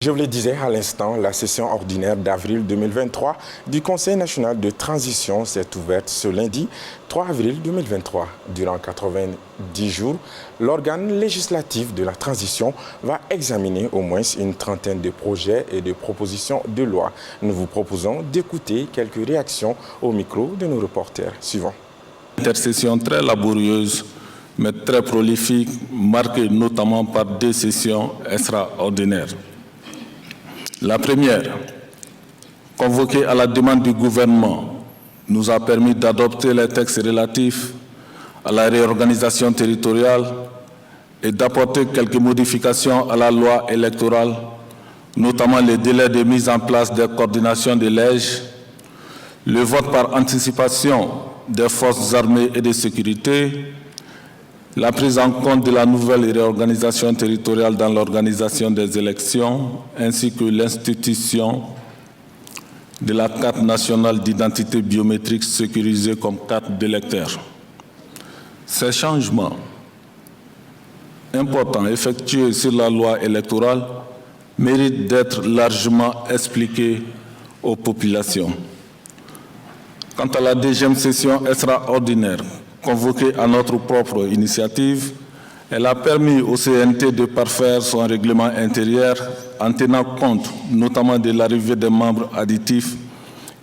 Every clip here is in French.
Je vous le disais à l'instant, la session ordinaire d'avril 2023 du Conseil national de transition s'est ouverte ce lundi 3 avril 2023. Durant 90 jours, l'organe législatif de la transition va examiner au moins une trentaine de projets et de propositions de loi. Nous vous proposons d'écouter quelques réactions au micro de nos reporters suivants. Intercession très laborieuse, mais très prolifique, marquée notamment par deux sessions extraordinaires. La première, convoquée à la demande du gouvernement, nous a permis d'adopter les textes relatifs à la réorganisation territoriale et d'apporter quelques modifications à la loi électorale, notamment les délais de mise en place des coordinations de lèges, le vote par anticipation des forces armées et de sécurité, la prise en compte de la nouvelle réorganisation territoriale dans l'organisation des élections, ainsi que l'institution de la carte nationale d'identité biométrique sécurisée comme carte d'électeur. Ces changements importants effectués sur la loi électorale méritent d'être largement expliqués aux populations. Quant à la deuxième session extraordinaire, convoquée à notre propre initiative, elle a permis au CNT de parfaire son règlement intérieur en tenant compte notamment de l'arrivée des membres additifs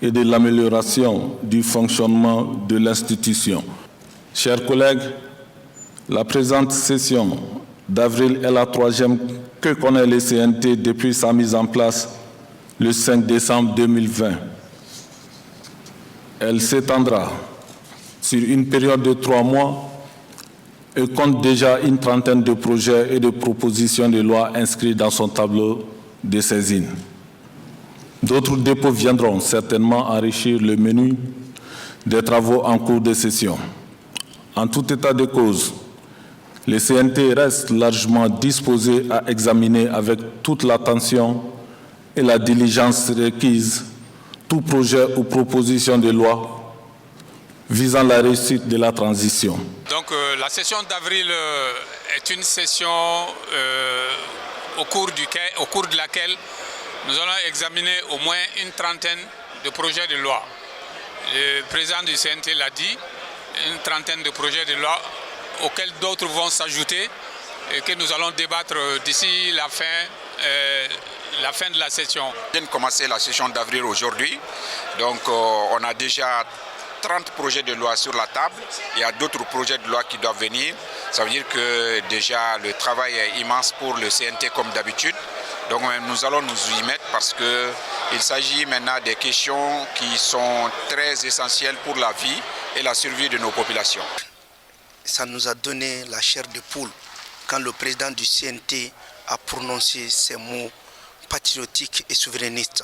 et de l'amélioration du fonctionnement de l'institution. Chers collègues, la présente session d'avril est la troisième que connaît le CNT depuis sa mise en place le 5 décembre 2020. Elle s'étendra sur une période de 3 mois et compte déjà une trentaine de projets et de propositions de loi inscrits dans son tableau de saisine. D'autres dépôts viendront certainement enrichir le menu des travaux en cours de session. En tout état de cause, le CNT reste largement disposé à examiner avec toute l'attention et la diligence requise tout projet ou proposition de loi visant la réussite de la transition. Donc la session d'avril est une session au cours de laquelle nous allons examiner au moins une trentaine de projets de loi. Le président du CNT l'a dit, une trentaine de projets de loi auxquels d'autres vont s'ajouter et que nous allons débattre d'ici la fin de la session. On vient de commencer la session d'avril aujourd'hui, donc on a déjà 30 projets de loi sur la table. Il y a d'autres projets de loi qui doivent venir. Ça veut dire que déjà le travail est immense pour le CNT comme d'habitude. Donc nous allons nous y mettre parce qu'il s'agit maintenant des questions qui sont très essentielles pour la vie et la survie de nos populations. Ça nous a donné la chair de poule quand le président du CNT a prononcé ces mots patriotiques et souverainistes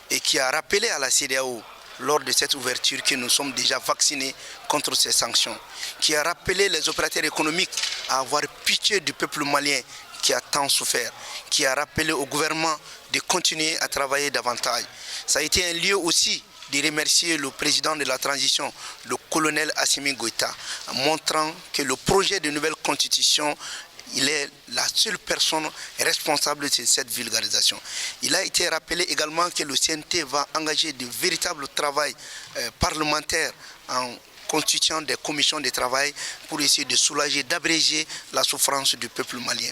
et qui a rappelé à la CEDEAO lors de cette ouverture que nous sommes déjà vaccinés contre ces sanctions, qui a rappelé les opérateurs économiques à avoir pitié du peuple malien qui a tant souffert, qui a rappelé au gouvernement de continuer à travailler davantage. Ça a été un lieu aussi de remercier le président de la transition, le colonel Assimi Goïta, en montrant que le projet de nouvelle constitution, il est la seule personne responsable de cette vulgarisation. Il a été rappelé également que le CNT va engager de véritables travaux parlementaires en constituant des commissions de travail pour essayer de soulager, d'abréger la souffrance du peuple malien.